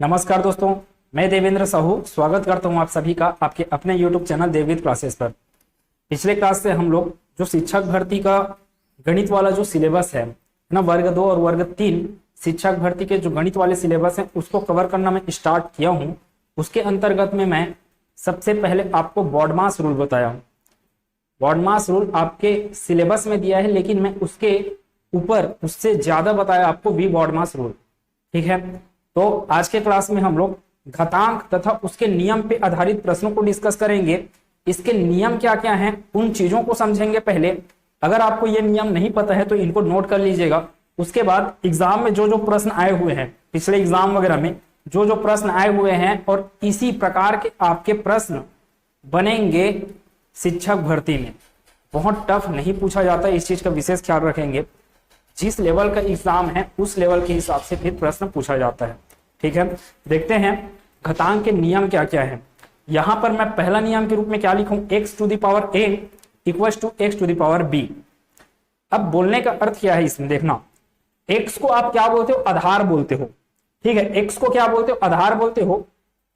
नमस्कार दोस्तों, मैं देवेंद्र साहू स्वागत करता हूं आप सभी का आपके अपने YouTube चैनल देवविद क्लासेस पर। पिछले क्लास से हम लोग जो शिक्षक भर्ती का गणित वाला जो सिलेबस है ना, वर्ग 2 और वर्ग 3 शिक्षक भर्ती के जो गणित वाले सिलेबस हैं उसको कवर करना मैं स्टार्ट किया हूं। उसके अंतर्गत में मैं सबसे पहले आपको बॉडमास रूल बताया हूं। बॉडमास रूल आपके सिलेबस में दिया है, लेकिन मैं उसके ऊपर उससे ज्यादा बताया आपको वी बॉडमास रूल। ठीक है, तो आज के क्लास में हम लोग घातांक तथा उसके नियम पे आधारित प्रश्नों को डिस्कस करेंगे। इसके नियम क्या क्या हैं उन चीजों को समझेंगे पहले। अगर आपको ये नियम नहीं पता है तो इनको नोट कर लीजिएगा। उसके बाद एग्जाम में जो जो प्रश्न आए हुए हैं, पिछले एग्जाम वगैरह में जो जो प्रश्न आए हुए हैं, और इसी प्रकार के आपके प्रश्न बनेंगे शिक्षक भर्ती में। बहुत टफ नहीं पूछा जाता, इस चीज का विशेष ख्याल रखेंगे। जिस लेवल का एग्जाम है उस लेवल के हिसाब से फिर प्रश्न पूछा जाता है। ठीक है, देखते हैं घातांक के नियम क्या क्या है। यहां पर मैं पहला नियम के रूप में क्या लिखूं, x to the power a equals to x to the power b। अब बोलने का अर्थ क्या है इसमें देखना, x को आप क्या बोलते हो, आधार बोलते हो। ठीक है, x को क्या बोलते हो, आधार बोलते हो।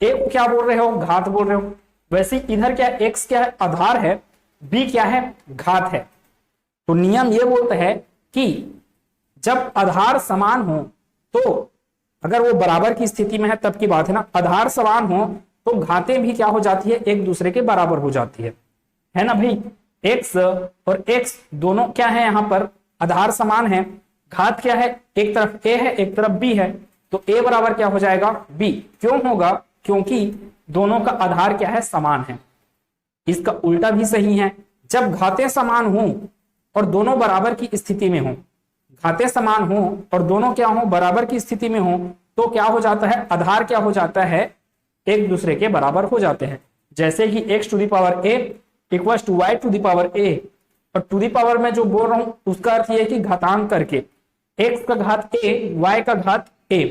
a को क्या बोल रहे हो, घात बोल रहे हो। वैसे इधर क्या है, x क्या है, आधार है, b क्या है, घात है। तो नियम ये बोलता है कि जब आधार समान हो, तो अगर वो बराबर की स्थिति में है तब की बात है ना, आधार समान हो तो घातें भी क्या हो जाती है, एक दूसरे के बराबर हो जाती है ना भाई। x और x दोनों क्या है, यहां पर आधार समान है। घात क्या है, एक तरफ a है एक तरफ b है, तो a बराबर क्या हो जाएगा, b। क्यों होगा, क्योंकि दोनों का आधार क्या है, समान है। इसका उल्टा भी सही है, जब घातें समान हो और दोनों बराबर की स्थिति में हो, घातें समान हो और दोनों क्या हो, बराबर की स्थिति में हो, तो क्या हो जाता है, आधार क्या हो जाता है, एक दूसरे के बराबर हो जाते हैं। जैसे कि x to the power a equals to y to the power a, और टू द पावर में जो बोल रहा हूं उसका अर्थ यह है कि घातांक करके x का घात a y का घात a।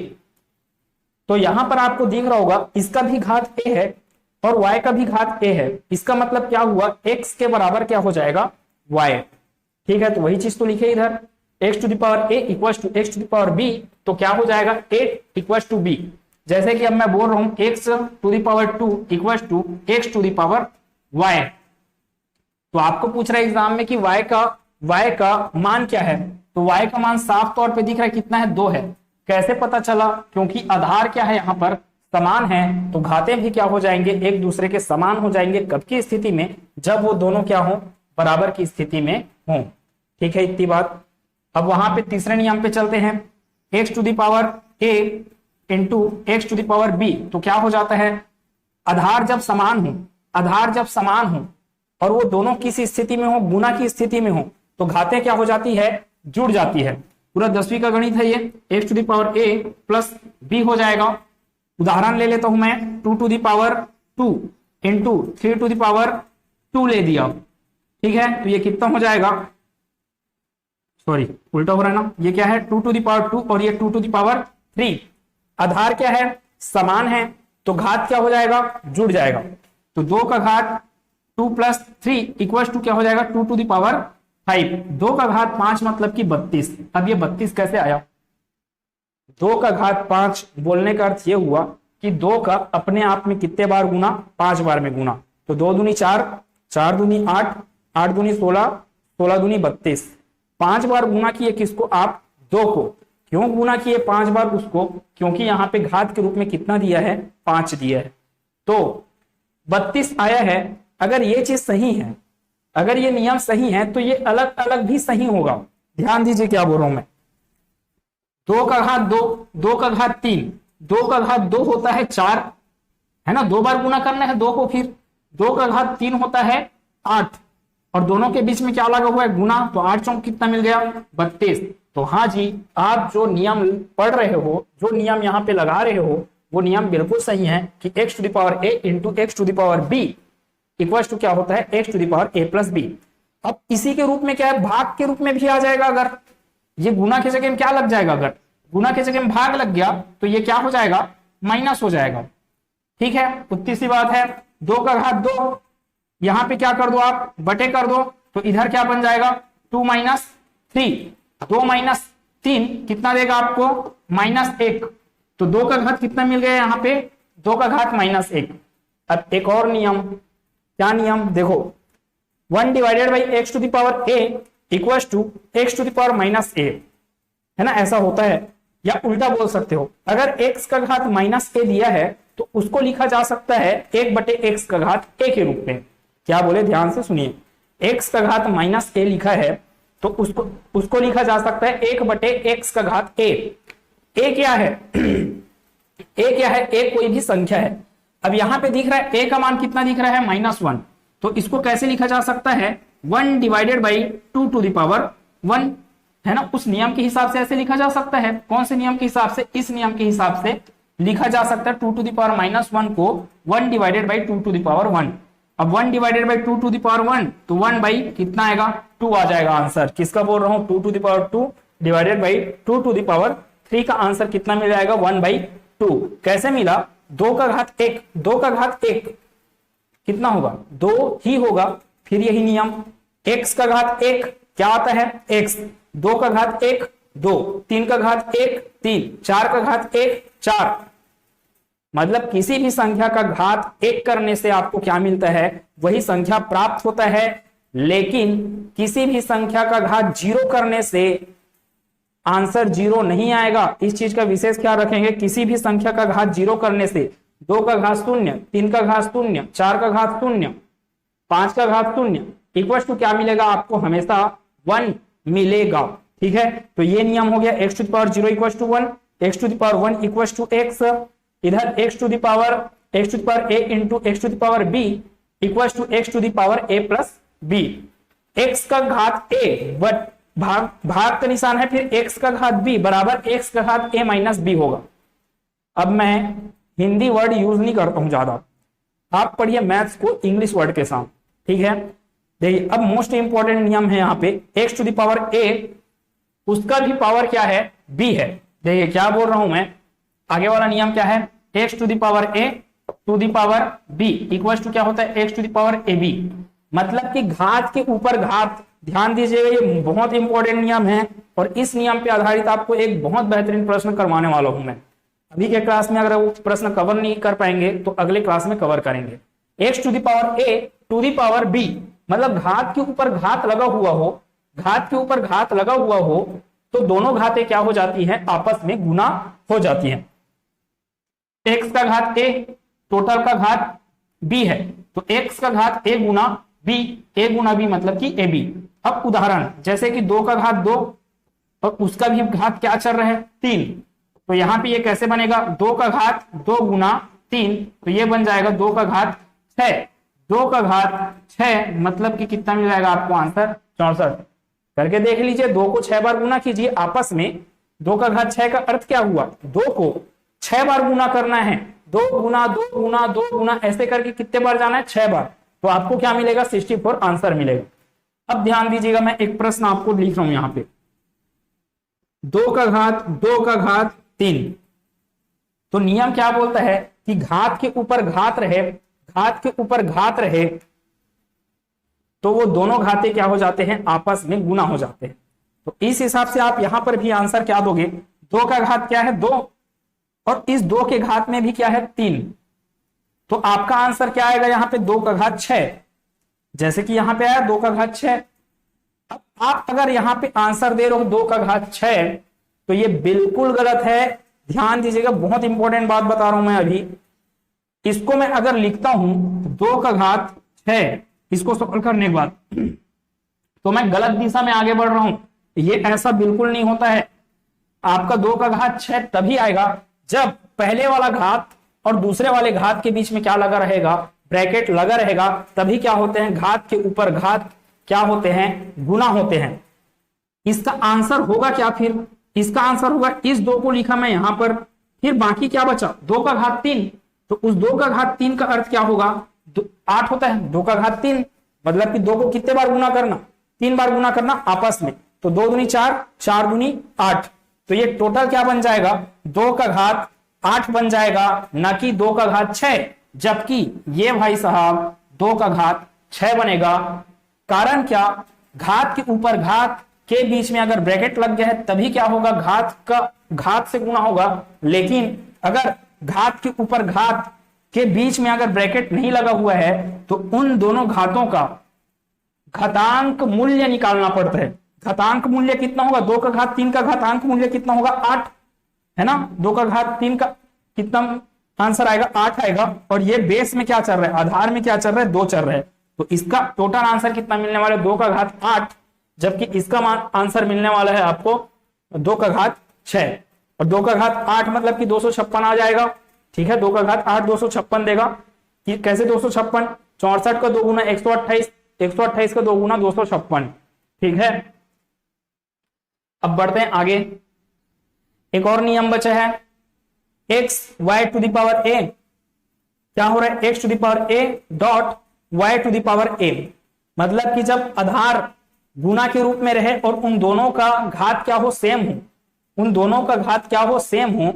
तो यहां पर आपको दिख रहा होगा इसका भी घात a है और y का भी घात a है। इसका मतलब क्या हुआ, x के बराबर क्या हो जाएगा, y। ठीक है, तो वही चीज तो लिखे इधर, x to the power a equals to x to the power b, तो क्या हो जाएगा, a इक्वल्स टू b। जैसे कि अब मैं बोल रहा हूं x to the power 2 equals to x to the power y। तो आपको पूछ रहा है एग्जाम में कि y का मान क्या है, तो y का मान साफ तौर पे दिख रहा है, कितना है, 2 है। कैसे पता चला, क्योंकि आधार क्या है यहाँ पर, समान है, तो घातें भी क्या हो जाएंगे, एक दूसरे के समान हो जाएंगे। कब की स्थिति में, जब वो दोनों क्या हो, बराबर की स्थिति में हो। ठीक है, इतनी बात। अब वहां पे तीसरे नियम पे चलते हैं, x to the power a into x to the power b, तो क्या हो जाता है, आधार जब समान हो और वो दोनों किस स्थिति में हो, गुना की स्थिति में हो, तो घातें क्या हो जाती है, जुड़ जाती है। पूरा 10वीं का गणित है ये, x to the power a plus b हो जाएगा। उदाहरण ले लेता हूं मैं, 2 to the power 2 into 3 to the power 2 ले दिया। ठीक है, तो ये कितना हो जाएगा, सॉरी उल्टा हो रहा है ना, ये क्या है, 2 टू द पावर 2 और ये 2 टू द पावर 3। आधार क्या है, समान है, तो घात क्या हो जाएगा, जुड़ जाएगा। तो 2 का घात 2 प्लस 3 इक्वल्स टू क्या हो जाएगा, 2 टू द पावर 5। 2 का घात 5 मतलब कि 32। अब ये 32 कैसे आया, 2 का घात 5 बोलने का अर्थ ये हुआ कि 2 का अपने आप में कितने बार गुना, 5 बार में गुना। तो 2 दूनी 4, 4 दूनी 8, 8 दूनी 16, 16 दूनी 32। 5 बार गुना किए किसको आप, 2 को। क्यों गुना किए 5 बार उसको, क्योंकि यहाँ पे घात के रूप में कितना दिया है, 5 दिया है, तो 32 आया है। अगर ये चीज सही है, अगर ये नियम सही है, तो ये अलग अलग भी सही होगा। ध्यान दीजिए क्या बोल रहा हूं मैं, 2 का घात 2, 2 का घात 3, 2 का घात 2 होता है 4, है ना, 2 बार गुना करना है 2 को, फिर 2 का घात 3 होता है 8, और दोनों के बीच में क्या लगा हुआ है, गुना, तो 8 चौक कितना मिल गया, 32। तो हाँ जी, आप जो नियम पढ़ रहे हो, जो नियम यहाँ पे लगा रहे हो, वो नियम बिल्कुल सही है कि x to the power a into x to the power b equals to क्या होता है, x to the power a plus b। अब इसी के रूप में क्या है, भाग के रूप में भी आ जाएगा। अगर ये गुना की जगह में क्या लग जाएगा, अगर गुना की जगह में भाग लग गया तो ये क्या हो जाएगा, माइनस हो जाएगा। ठीक है, उतनी सी बात है। 2 का घात 2, यहां पे क्या कर दो आप, बटे कर दो, तो इधर क्या बन जाएगा, 2 माइनस 3, 2 माइनस 3 कितना देगा आपको, -1। तो 2 का घात कितना मिल गया यहाँ पे, 2 का घात -1। अब एक और नियम, क्या नियम देखो, 1 divided by x to the power a equal to x to the power -a, है ना, ऐसा होता है। या उल्टा बोल सकते हो, अगर x का घात -a दिया है तो उसको लिखा जा सकता है 1/x का घात a के रूप में। क्या बोले, ध्यान से सुनिए, x का घात -a लिखा है तो उसको लिखा जा सकता है 1/x का घात a। a क्या है a क्या है, a कोई भी संख्या है। अब यहां पे दिख रहा है a का मान कितना दिख रहा है, -1, तो इसको कैसे लिखा जा सकता है, 1 divided by 2 to the power 1, है ना। उस नियम के हिसाब से ऐसे लिखा जा सकता है। कौन से नियम के हिसाब से, इस नियम के हिसाब से लिखा जा सकता है 2 टू द पावर -1 को 1 divided by 2 to the power 1। अब 1 divided by 2 to the power 1 तो 1 बाई कितना आएगा, 2 आ जाएगा आंसर। किसका बोल रहा हूं, 2 to the power 2 divided by 2 to the power 3 का आंसर कितना मिल जाएगा, 1/2। कैसे मिला, 2 का घात 1, 2 का घात 1 कितना होगा, 2 ही होगा। फिर यही नियम, x का घात 1 क्या आता है, x, 2 का घात 1 2, 3 का घात 1 3, 4 का घात 1 4। मतलब किसी भी संख्या का घात 1 करने से आपको क्या मिलता है, वही संख्या प्राप्त होता है। लेकिन किसी भी संख्या का घात 0 करने से आंसर 0 नहीं आएगा। इस चीज का विशेष ख्याल रखेंगे। किसी भी संख्या का घात 0 करने से 2 का घात 0, 3 का घात 0, 4 का घात 0, 5 का घात 0 इक्वल टू क्या मिलेगा, आपको हमेशा 1 मिलेगा। ठीक है, तो ये नियम हो गया, x to the power 0 equal to 1, x to the power 1 equal to x, इधर x to the power a into x to the power b equal to x to the power a plus b। x का घात a but भाग का निशान है, फिर x का घात b बराबर x का घात a माइनस b होगा। अब मैं हिंदी वर्ड यूज नहीं करता हूं ज्यादा, आप पढ़िए मैथ्स को इंग्लिश वर्ड के साथ। ठीक है, देखिए अब मोस्ट इंपॉर्टेंट नियम है यहाँ पे, x to the power a उसका भी पावर क्या है, b है। देखिए क्या बोल रहा हूं मैं, आगे वाला नियम क्या है, x to the power a to the power b equal to क्या होता है, x to the power ab। मतलब कि घात के ऊपर घात, ध्यान दीजिएगा ये बहुत इंपॉर्टेंट नियम है और इस नियम पे आधारित आपको एक बहुत बेहतरीन प्रश्न करवाने वाला हूं मैं। अभी के क्लास में अगर वो प्रश्न कवर नहीं कर पाएंगे तो अगले क्लास में कवर करेंगे। x to the power a to the power b, मतलब घात के ऊपर घात लगा हुआ हो, घात के ऊपर घात लगा हुआ हो तो दोनों घातें क्या हो जाती हैं, आपस में गुना हो जाती हैं। x का घात a टोटल का घात b है, तो x का घात a Guna b, a Guna b मतलब कि ab। अब उदाहरण जैसे कि 2 का घात 2 और उसका भी घात क्या चल रहा है, 3, तो यहां पे ये कैसे बनेगा, 2 का घात 2 गुना 3, तो ये बन जाएगा 2 का घात 6। 2 का घात 6 मतलब कि कितना मिल जाएगा आपको आंसर, 64। करके देख लीजिए, 2 को 6 बार गुना कीजिए आपस में। 2 का घात 6 का अर्थ क्या हुआ, 2 को 6 बार गुना करना है, 2 गुना 2 गुना 2 गुना ऐसे करके कितने बार जाना है, 6 बार, तो आपको क्या मिलेगा, 64 आंसर मिलेगा। अब ध्यान दीजिएगा, मैं एक प्रश्न आपको लिख रहा हूं यहां पे, 2 का घात 3, तो नियम क्या बोलता है कि घात के ऊपर घात रहे, घात के ऊपर घात रहे तो वो दोनों घाते क्या हो जाते हैं, आपस में गुना हो जाते हैं। तो इस हिसाब से आप यहां पर भी आंसर क्या दोगे, 2 का घात क्या है 2 और इस 2 के घात में भी क्या है 3, तो आपका आंसर क्या आएगा यहाँ पे, 2 का घात 6, जैसे कि यहां पे आया 2 का घात 6। अब आप अगर यहां पे आंसर दे रहे हो 2 का घात 6 तो ये बिल्कुल गलत है। ध्यान दीजिएगा, बहुत इंपॉर्टेंट बात बता रहा हूं मैं अभी। इसको मैं अगर लिखता हूं 2 का घात 6, इसको सॉल्व करने के बाद तो मैं गलत दिशा में आगे बढ़ रहा हूं। ये ऐसा बिल्कुल नहीं होता है। आपका 2 का घात 6 तभी आएगा जब पहले वाला घात और दूसरे वाले घात के बीच में क्या लगा रहेगा, ब्रैकेट लगा रहेगा, तभी क्या होते हैं, घात के ऊपर घात क्या होते हैं, गुना होते हैं। इसका आंसर होगा क्या, फिर इसका आंसर होगा, इस 2 को लिखा मैं यहां पर, फिर बाकी क्या बचा, 2 का घात 3, तो उस 2 का घात 3 का अर्थ क्या होगा, 8 होता है। 2 का घात 3 मतलब कि 2 को कितने बार गुना करना, 3 बार गुना करना आपस में, तो 2 दूनी 4, 4 दूनी 8, तो ये टोटल क्या बन जाएगा, 2 का घात 8 बन जाएगा, ना कि 2 का घात 6। जबकि ये भाई साहब 2 का घात 6 बनेगा। कारण क्या, घात के ऊपर घात के बीच में अगर ब्रैकेट लग गया है तभी क्या होगा, घात का घात से गुना होगा, लेकिन अगर घात के ऊपर घात के बीच में अगर ब्रैकेट नहीं लगा हुआ है तो उन दोनों घातों का घातांक मूल्य निकालना पड़ता है। घातांक मूल्य कितना होगा, 2 का घात 3 का घातांक मूल्य कितना होगा, 8 है ना। 2 का घात 3 का कितना आंसर आएगा, 8 आएगा। और ये बेस में क्या चल रहा है, आधार में क्या चल रहा है, 2 चल रहा है। तो इसका टोटल आंसर कितना मिलने वाला है, 2 का घात 8, जबकि इसका आंसर मिलने वाला है आपको 2 का घात 6। और 2 का घात 8 मतलब कि 256 आ जाएगा। ठीक है, 2 का घात 8 256 देगा। कि कैसे 256, 64 का 2 गुना 128, 128 का 2 गुना 256। ठीक है, अब बढ़ते हैं आगे। एक और नियम बचा है, X Y to the power A. क्या हो रहा है, X to the power A dot Y to the power A. मतलब कि जब आधार गुना के रूप में रहे और उन दोनों का घात क्या हो, सेम हो, उन दोनों का घात क्या हो, सेम हो,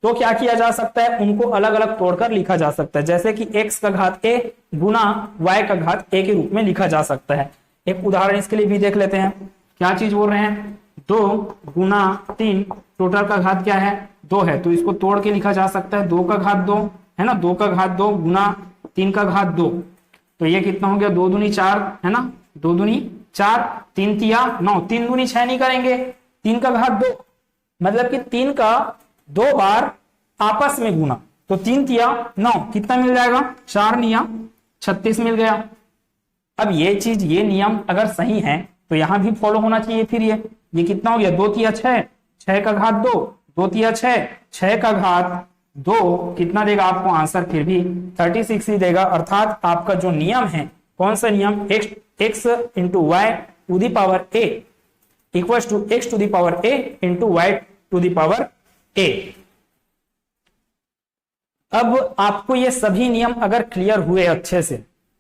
तो क्या किया जा सकता है, उनको अलग अलग तोड़कर लिखा जा सकता है। जैसे कि x का घात a गुना y का घात a के रूप में लिखा जा सकता है। एक उदाहरण इसके लिए भी देख लेते हैं। क्या चीज बोल रहे हैं, 2 गुना 3, टोटल का घात क्या है, 2 है, तो इसको तोड़ के लिखा जा सकता है 2 का घात 2 है ना, 2 का घात 2 गुना 3 का घात 2। तो ये कितना हो गया, 2 दूनी 4 है ना, 2 दूनी 4, 3 तिया 9, 3 दूनी 6 नहीं करेंगे, 3 का घात 2 मतलब कि 3 का 2 बार आपस में गुना, तो 3 तिया 9, कितना मिल जाएगा, 4 निया 36 मिल गया। अब ये चीज, ये नियम अगर सही है तो यहां भी फॉलो होना चाहिए। फिर ये कितना हो गया, 2 तिया 6, 6 का घात 2, 2 तिया 6, 6 का घात 2 कितना देगा आपको आंसर, फिर भी 36 ही देगा। अर्थात आपका जो नियम है, कौन सा नियम, x into y to the power a equals to x to the power a into y to the power a। अब आपको ये सभी नियम अगर क्लियर हुए अच्छे से,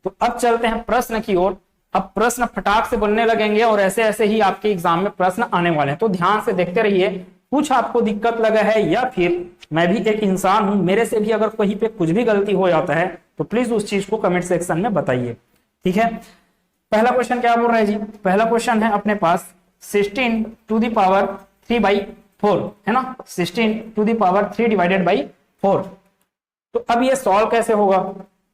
तो अब चलते हैं प्रश्न की ओर। अब प्रश्न फटाक से बनने लगेंगे और ऐसे ऐसे ही आपके एग्जाम में प्रश्न आने वाले हैं, तो ध्यान से देखते रहिए। कुछ आपको दिक्कत लगा है या फिर मैं भी एक इंसान हूं, मेरे से भी अगर कहीं पे कुछ भी गलती हो जाता है तो प्लीज उस चीज को कमेंट सेक्शन में बताइए। ठीक है, पहला क्वेश्चन क्या बोल रहा है जी, पहला क्वेश्चन है अपने पास 16 टू दी पावर 3/4 है ना, 16 to the power 3 divided by 4। तो अब ये सॉल्व कैसे होगा,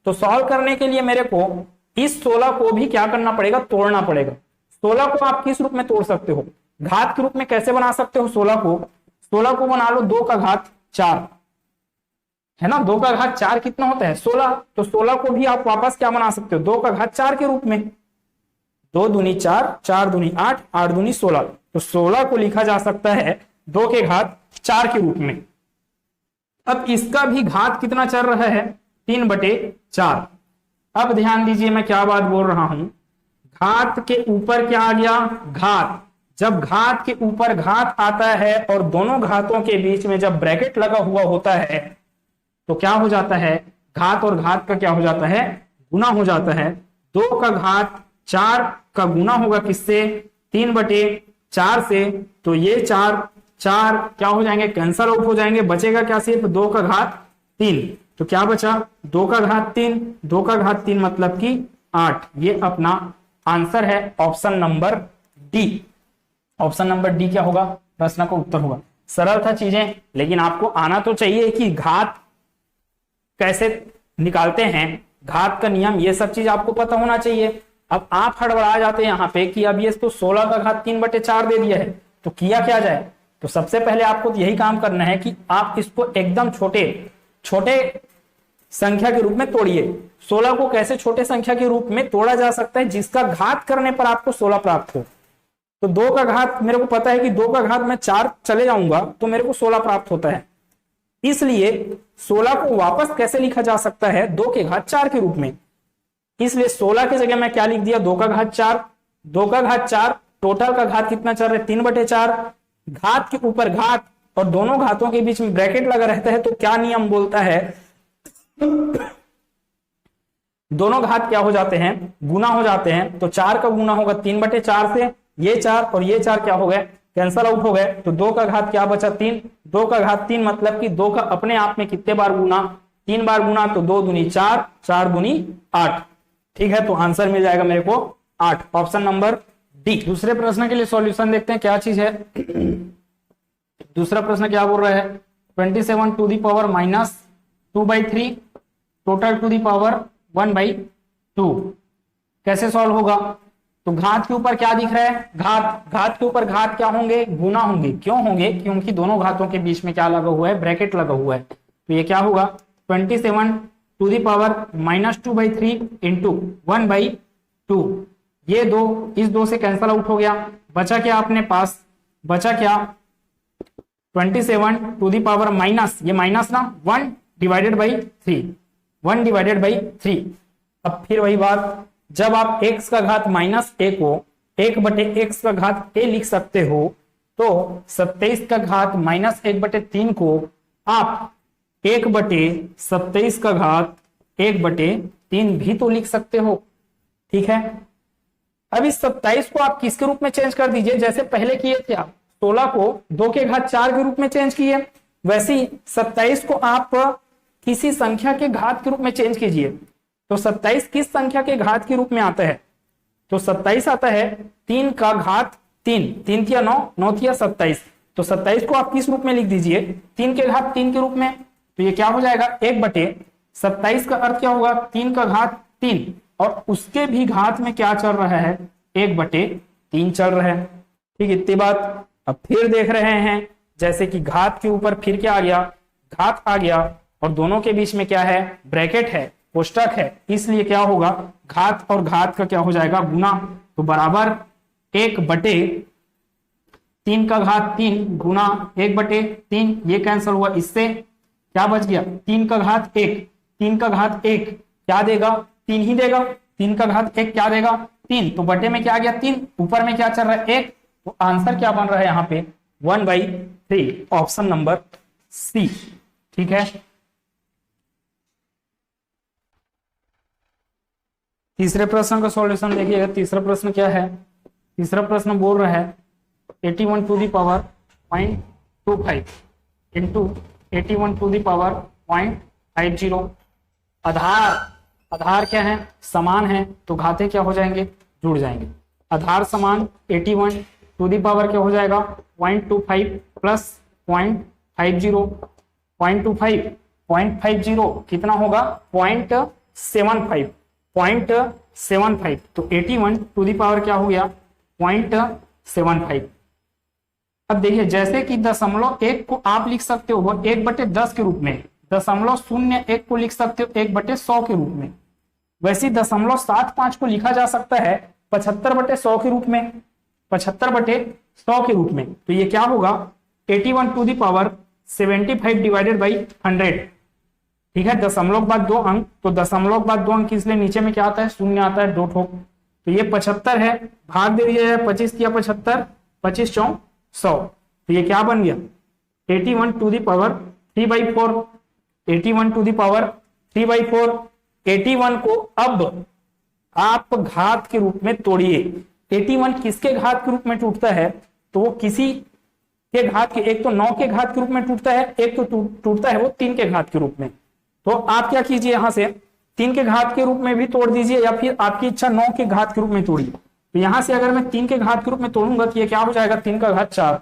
तो सॉल्व करने के लिए मेरे को इस 16 को भी क्या करना पड़ेगा, तोड़ना पड़ेगा। 16 को आप किस रूप में तोड़ सकते हो, घात के रूप में कैसे बना सकते हो 16 को, 16 को बना लो 2 का घात 4 है ना, 2 का घात 4 कितना होता है 16, तो 16 को भी आप वापस क्या बना सकते हो, 2 का घात 4 के रूप में, 2 दूनी 4, 4 दूनी 8, 8 दूनी 16, तो 16 को लिखा जा सकता है 2 के घात 4 के रूप में। अब इसका भी घात कितना चल रहा है, 3/4। अब ध्यान दीजिए मैं क्या बात बोल रहा हूं, घात के ऊपर क्या आ गया, घात। जब घात के ऊपर घात आता है और दोनों घातों के बीच में जब ब्रैकेट लगा हुआ होता है तो क्या हो जाता है, घात और घात का क्या हो जाता है, गुना हो जाता है। 2 का घात 4 का गुना होगा किससे, 3/4 से, तो ये 4 क्या हो जाएंगे, कैंसल आउट हो जाएंगे, बचेगा क्या, सिर्फ 2 का घात 3। तो क्या बचा, 2 का घात 3, 2 का घात 3 मतलब कि 8। ये अपना आंसर है option number D. Option number D क्या होगा, प्रश्न का उत्तर होगा। सरल था चीजें, लेकिन आपको आना तो चाहिए कि घात कैसे निकालते हैं, घात का नियम, ये सब चीज आपको पता होना चाहिए। अब आप हड़बड़ा जाते हैं यहाँ पे कि अब ये तो 16 का घात 3/4 दे दिया है, तो किया क्या जाए। तो सबसे पहले आपको तो यही काम करना है कि आप इसको एकदम छोटे संख्या के रूप में तोड़िए। 16 को कैसे छोटे संख्या के रूप में तोड़ा जा सकता है, जिसका घात करने पर आपको 16 प्राप्त हो। तो 2 का घात मेरे को पता है कि 2 का घात मैं 4 चले जाऊंगा तो मेरे को 16 प्राप्त होता है, इसलिए 16 को वापस कैसे लिखा जा सकता है, 2 के घात 4 के रूप में। इसलिए 16 की जगह मैं क्या लिख दिया, 2 का घात 4, 2 का घात 4, टोटल का घात कितना चल रहा है 3/4, घात के ऊपर घात और दोनों घातों के बीच में ब्रैकेट लगा रहता है, तो क्या नियम बोलता है, दोनों घात क्या हो जाते हैं, गुना हो जाते हैं। तो 4 का गुना होगा 3/4 से, ये 4 और ये 4 क्या हो गए, कैंसल आउट हो गए। तो 2 का घात क्या बचा 3, 2 का घात 3 मतलब कि 2 का अपने आप में कितने बार गुना, 3 बार गुना, तो 2 दूनी 4, 4 दूनी 8। ठीक है, तो आंसर मिल जाएगा मेरे को 8, ऑप्शन नंबर डी। दूसरे प्रश्न के लिए सॉल्यूशन देखते हैं क्या चीज है। दूसरा प्रश्न क्या बोल रहा है, 27 to the power minus 2/3 total to the power 1/2। कैसे सॉल्व होगा? तो घात के ऊपर क्या दिख रहा है? घात के ऊपर घात क्या होंगे? गुना होंगे। क्यों होंगे? क्योंकि दोनों घातों के बीच में क्या लगा हुआ है? ब्रैकेट लगा हुआ है। तो ये क्या होगा? 27 to the power minus 2/3 into 1/2। ये दो इस दो से कैंसल आउट हो गया। बचा क्या अपने पास? बचा क्या? 27 टू दी पावर माइनस, ये माइनस ना, 1 डिवाइडेड बाई 3, 1 डिवाइडेड बाई 3। अब फिर वही बात, जब आप x का घात -a को 1/x का घात a लिख सकते हो, तो 27 का घात -1/3 को आप 1/27 का घात 1/3 भी तो लिख सकते हो। ठीक है, अब इस 27 को आप किसके रूप में चेंज कर दीजिए? जैसे पहले किए थे आप 16 को 2 के घात 4 के रूप में चेंज किए, वैसे ही 27 को आप किसी संख्या के घात के रूप में चेंज कीजिए। तो 27 किस संख्या के घात के रूप में आता है? तो 27 आता है 3 का घात 3, 3 तिया 9, 9 तिया 27। तो 27 को आप किस रूप में लिख दीजिए? 3 के घात 3 के रूप में। तो ये क्या हो जाएगा? 1/27 का अर्थ क्या होगा? 3 का घात 3, और उसके भी घात में क्या चल रहा है? 1/3 चल रहा है। ठीक, इतनी बात। अब फिर देख रहे हैं, जैसे कि घात के ऊपर फिर क्या आ गया? घात आ गया, और दोनों के बीच में क्या है? ब्रैकेट है, कोष्टक है, इसलिए क्या होगा? घात और घात का क्या हो जाएगा? गुना। तो बराबर 1/3 का घात 3 गुना 1/3, ये कैंसिल हुआ, इससे क्या बच गया? 3 का घात 1, 3 का घात 1 क्या देगा? 3 ही देगा। 3 का घात 1 क्या देगा? 3। तो बटे में क्या आ गया? 3, ऊपर में क्या चल रहा है? 1। तो आंसर क्या बन रहा है यहाँ पे? 1/3, ऑप्शन नंबर सी। ठीक है, तीसरे प्रश्न का सॉल्यूशन देखिएगा। तीसरा प्रश्न क्या है? तीसरा प्रश्न बोल रहा है 81 to the power 0.25 into 81 to the power 0.50। आधार क्या है? समान है, तो घाते क्या हो जाएंगे? जुड़ जाएंगे। आधार समान 81 टू दी पावर क्या हो जाएगा? 0.25 प्लस 0.50, 0.50 कितना होगा? 0.75, 0.75। तो 81 टू दी पावर क्या हो गया? 0.75। अब देखिए, जैसे कि 0.1 को आप लिख सकते हो 1/10 के रूप में, 0.01 को लिख सकते हो 1/100 के रूप में, वैसे 0.75 को लिखा जा सकता है 75/100 के रूप में, 75/100 के रूप में। तो ये क्या होगा? 81 to the power 75 divided by 100। ठीक है, दशमलव के बाद 2 अंक, तो दशमलव के बाद 2 अंक, इसलिए नीचे में क्या आता है? शून्य आता है, 2 ठोक। तो ये 75 है, भाग दे दिया जाए 25 किया 75, 25 चौं 100। तो ये क्या बन गया? 81 to the power 3/4, 81 to the power 3/4। 81 को अब आप घात के रूप में तोड़िए। 81 किसके घात के रूप में टूटता है? तो वो किसी के घात के, एक तो 9 के घात के रूप में टूटता है, एक तो टूटता है वो 3 के घात के रूप में। तो आप क्या कीजिए, यहां से 3 के घात के रूप में भी तोड़ दीजिए, या फिर आपकी इच्छा 9 के घात के रूप में तोड़िए। तो यहां से अगर मैं 3 के घात के रूप में तोड़ूंगा तो ये क्या हो जाएगा? 3 का घात 4,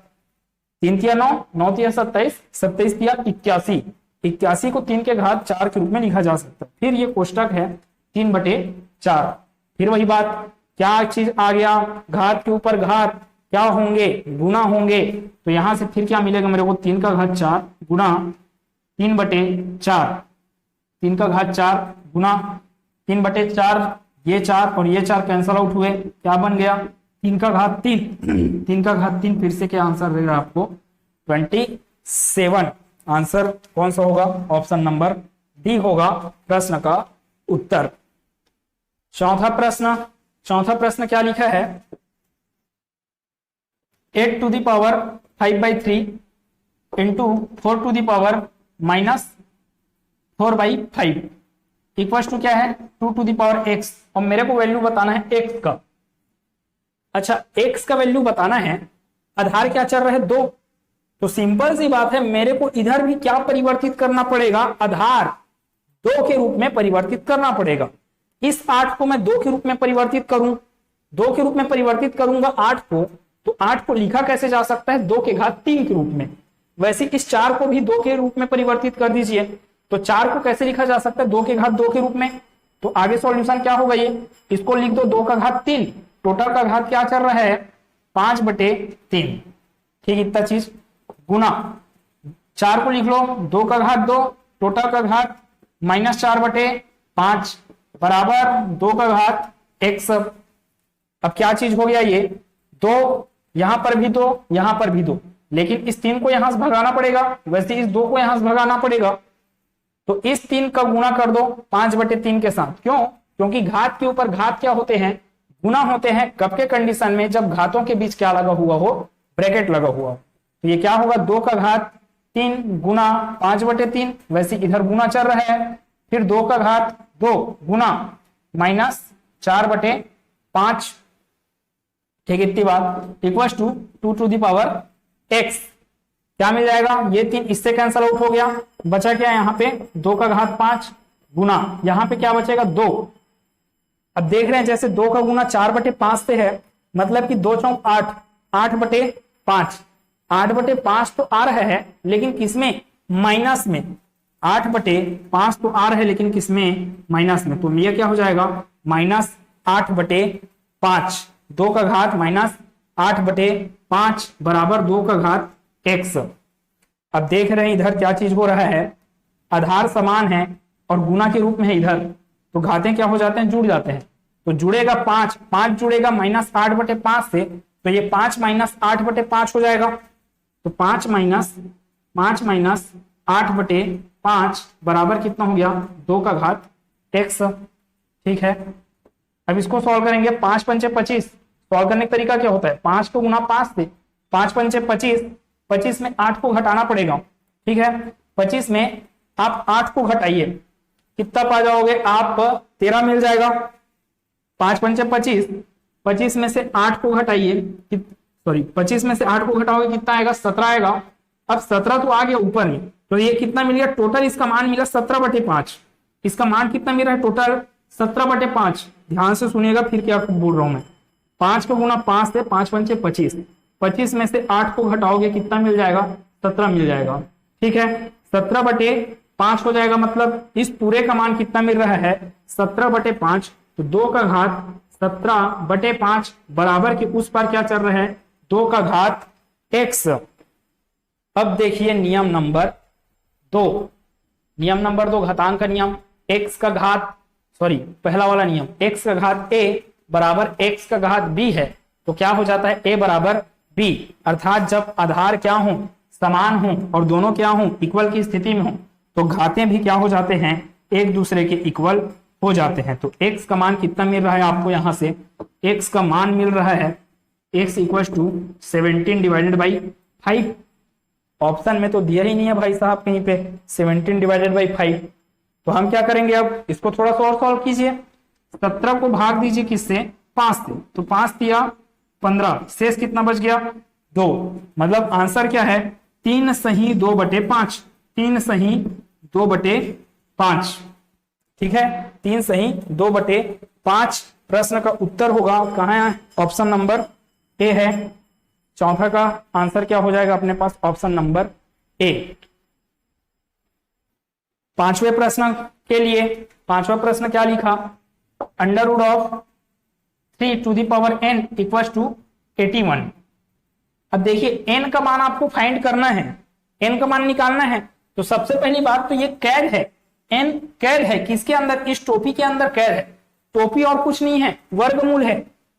3 तिया 9, 9 तिया 27, 27 तिया 81, 81 को 3 के घात 4 के रूप में लिखा जा सकता है। फिर ये कोष्टक है 3/4। फिर वही बात, क्या चीज आ गया? घात के ऊपर घात क्या होंगे? गुना होंगे। तो यहां से फिर क्या मिलेगा मेरे को? 3 का घात 4 गुना 3/4, 3 का घात 4 गुना 3/4, ये 4 और ये 4 कैंसल आउट हुए, क्या बन गया? 3 का घात 3, 3 का घात 3। फिर से क्या आंसर देगा आपको? 27। आंसर कौन सा होगा? ऑप्शन नंबर डी होगा प्रश्न का उत्तर। चौथा प्रश्न क्या लिखा है? 8 to the power 5/3 into 4 to the power -4/5 equal to क्या है? 2 टू दी पावर x। और मेरे को वैल्यू बताना है x का। अच्छा, x का वैल्यू बताना है। आधार क्या चल रहा है? 2। तो सिंपल सी बात है, मेरे को इधर भी क्या परिवर्तित करना पड़ेगा? आधार 2 के रूप में परिवर्तित करना पड़ेगा। इस 8 को मैं 2 के रूप में परिवर्तित करूं, 2 के रूप में परिवर्तित करूंगा 8 को, तो 8 को लिखा कैसे जा सकता है? 2 के घात 3 के रूप में। वैसे इस 4 को भी 2 के रूप में परिवर्तित कर दीजिए। तो 4 को कैसे लिखा जा सकता है 2 के घात 2 के रूप में। तो आगे सॉल्यूशन क्या होगा, ये इसको लिख दो 2 का घात 3, टोटल का घात क्या चल रहा है 5/3, ठीक इतना चीज, गुना 4 को लिख लो 2 का घात 2, टोटल का घात -4/5 बराबर 2 का घात x। अब क्या चीज हो गया, ये 2 यहां पर भी 2, यहां पर भी 2, लेकिन इस 3 को यहां से भगाना पड़ेगा, वैसे इस 2 को यहां से भगाना पड़ेगा। तो इस 3 का गुणा कर दो 5/3 के साथ। क्यों? क्योंकि घात के ऊपर घात क्या होते हैं, गुना होते हैं। कब के कंडीशन में, जब घातों के बीच क्या लगा हुआ हो, ब्रैकेट लगा हुआ हो। तो ये क्या होगा 2 का घात 3 गुना 5/3, वैसे इधर गुना चल रहा है, फिर 2 का घात 2 गुना -4/5, ठीक इतनी बात, equals to 2 to the power x। क्या मिल जाएगा, ये 3 इससे कैंसल आउट हो गया, बचा क्या यहाँ पे 2 का घात 5 गुना, यहाँ पे क्या बचेगा 2। अब देख रहे हैं जैसे 2 का गुना 4/5 से है, मतलब कि 2 चौक 8, 8/5, 8/5 तो आ रहा है, लेकिन किसमें, माइनस में। 8/5 तो आ रहा है, लेकिन किसमें, माइनस में। तो ये क्या हो जाएगा -8/5, 2 का घात -8/5 बराबर 2 का घात x। अब देख रहे हैं इधर क्या चीज हो रहा है, आधार समान है और गुना के रूप में है इधर, तो घातें क्या हो जाते हैं, जुड़ जाते हैं। तो जुड़ेगा 5, 5 जुड़ेगा -8/5 से, तो ये 5 -8/5 हो जाएगा। तो 5 -8/5 बराबर कितना हो गया 2 का घात x, ठीक है। अब इसको सॉल्व करेंगे, 5 पंचे 25, सॉल्व करने का तरीका क्या होता है, 5 को गुना 5 से, 5 पंचे 25, 25 में 8 को घटाना पड़ेगा, ठीक है। 25 में आप 8 को घटाइए, कितना पा जाओगे आप, 13 मिल जाएगा। 5 पंचे 25, 25 में से 8 को घटाइए, सॉरी 25 में से 8 को घटाओगे कितना आएगा, 17 आएगा। अब 17 तो आ गया ऊपर में, तो ये कितना मिल गया टोटल, इसका मान मिला 17/5। इसका मान कितना मिल रहा है टोटल 17/5। ध्यान से सुनिएगा फिर क्या बोल रहा हूं मैं। 5 को गुना 5 से, 5 पंचे 25, 25 में से 8 को घटाओगे कितना मिल जाएगा, 17 मिल जाएगा, ठीक है। 17/5 हो जाएगा, मतलब इस पूरे का मान कितना मिल रहा है 17/5। तो 2 का घात 17/5 बराबर के उस पर क्या चल रहा है 2 का घात x। अब देखिए नियम नंबर 2, नियम नंबर 2 घातांक का नियम, x का घात, सॉरी पहला वाला नियम, x का घात a बराबर x का घात b है। तो क्या हो जाता है a बराबर b, अर्थात जब आधार क्या हो, समान हो और दोनों क्या हो, इक्वल की स्थिति में हो, तो घातें भी क्या हो जाते हैं, एक दूसरे के इक्वल हो जाते हैं। तो x का मान कितना मिल रहा है आपको, यहां से x का मान मिल रहा है x इक्वल टू 17/5। ऑप्शन में तो दिया ही नहीं है भाई साहब कहीं पे 17/5। तो हम क्या करेंगे, अब इसको थोड़ा सा और सॉल्व कीजिए। 17 को भाग दीजिए किससे, 5 से, तो 5 दिया 15, शेष कितना बच गया 2। मतलब आंसर क्या है 3 सही 2/5, 3 सही 2/5, ठीक है। 3 सही 2/5 प्रश्न का उत्तर होगा कहाँ है, ऑप्शन नंबर ए है। चौथा का आंसर क्या हो जाएगा अपने पास, ऑप्शन नंबर ए। पांचवें प्रश्न के लिए, पांचवा प्रश्न क्या लिखा, √3 to the power n equal to 81। अब देखिए n का मान आपको फाइंड करना है, n का मान निकालना है। तो सबसे पहली बात तो ये कैद है, n कैद है किसके अंदर, इस टोपी के अंदर कैद है। टोपी और कुछ नहीं है, वर्गमूल है।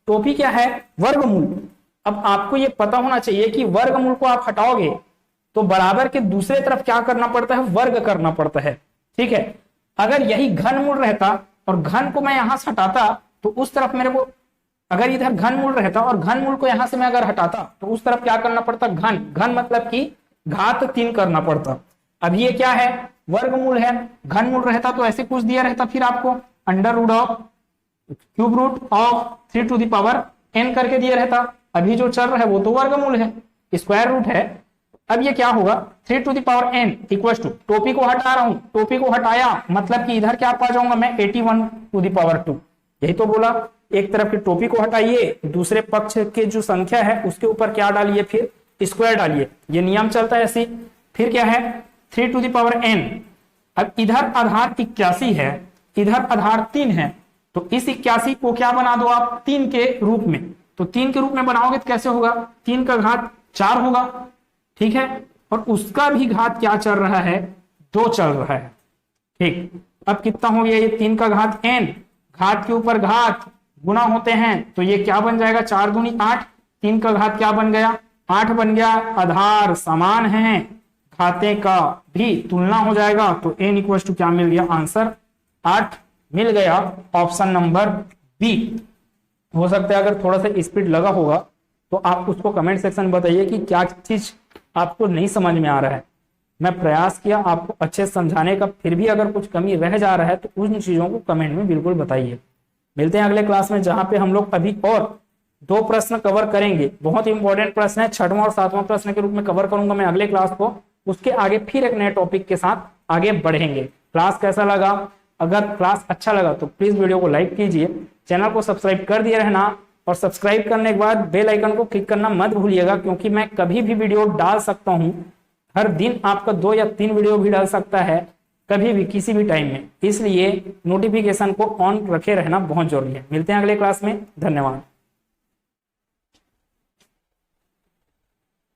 टोपी क्या है, वर्गमूल। अब आपको ये पता होना चाहिए कि वर्गमूल को आप हटाओगे तो बराबर के दूसरे तरफ क्या करना पड़ता है, वर्ग करना पड़ता है, ठीक है। अगर यही घनमूल रहता और घन को मैं यहां से हटाता तो उस तरफ मेरे को, अगर इधर घनमूल रहता और घनमूल को यहां से मैं अगर हटाता तो उस तरफ क्या करना पड़ता, घन, घन मतलब कि घात 3 करना पड़ता। अब ये क्या है, वर्गमूल है। घनमूल रहता तो ऐसे कुछ दिया रहता, फिर आपको √3 टू द पावर n करके दिया रहता। अभी जो चल रहा है वो तो वर्गमूल है, स्क्वायर रूट है। अब ये क्या होगा 3 to the power n equal to, टोपी को हटा रहा हूं, टोपी को हटाया मतलब कि इधर क्या पा जाऊंगा मैं 81 टू द पावर 2। यही तो बोला, एक तरफ की टोपी को हटाइए, दूसरे पक्ष के जो संख्या है उसके ऊपर क्या डालिए, फिर स्क्वायर डालिए। ये नियम चलता है ऐसी। फिर क्या है 3 टू द पावर n। अब इधर आधार 81 है, इधर आधार 3 है, तो इस 81 को क्या बना दो आप 3 के रूप में। तो 3 के रूप में बनाओगे तो कैसे होगा, 3 का घात 4 होगा, ठीक है। और उसका भी घात क्या चल रहा है, 2 चल रहा है, ठीक। अब कितना हो गया, ये 3 का घात n, घात के ऊपर घात गुना होते हैं, तो ये क्या बन जाएगा 4 दूनी 8, 3 का घात क्या बन गया 8 बन गया। आधार समान है, घाते का भी तुलना हो जाएगा, तो n इक्वल टू क्या मिल गया, आंसर 8 मिल गया, ऑप्शन नंबर बी। हो सकता है अगर थोड़ा सा स्पीड लगा होगा तो आप उसको कमेंट सेक्शन में बताइए कि क्या चीज आपको नहीं समझ में आ रहा है। मैं प्रयास किया आपको अच्छे से समझाने का, फिर भी अगर कुछ कमी रह जा रहा है तो उन चीजों को कमेंट में बिल्कुल बताइए। मिलते हैं अगले क्लास में, जहां पे हम लोग अभी और 2 प्रश्न कवर करेंगे। बहुत इंपॉर्टेंट प्रश्न है, 6वां और 7वां प्रश्न के रूप में कवर करूंगा मैं अगले क्लास को। उसके आगे फिर एक नए टॉपिक के साथ आगे बढ़ेंगे। क्लास कैसा लगा, अगर क्लास अच्छा लगा तो प्लीज वीडियो को लाइक कीजिए, चैनल को सब्सक्राइब कर दिए रहना, और सब्सक्राइब करने के बाद बेल आइकन को क्लिक करना मत भूलिएगा, क्योंकि मैं कभी भी वीडियो डाल सकता हूं। हर दिन आपका 2 या 3 वीडियो भी डाल सकता है, कभी भी किसी भी टाइम में, इसलिए नोटिफिकेशन को ऑन रखे रहना बहुत जरूरी है। मिलते हैं अगले क्लास में, धन्यवाद।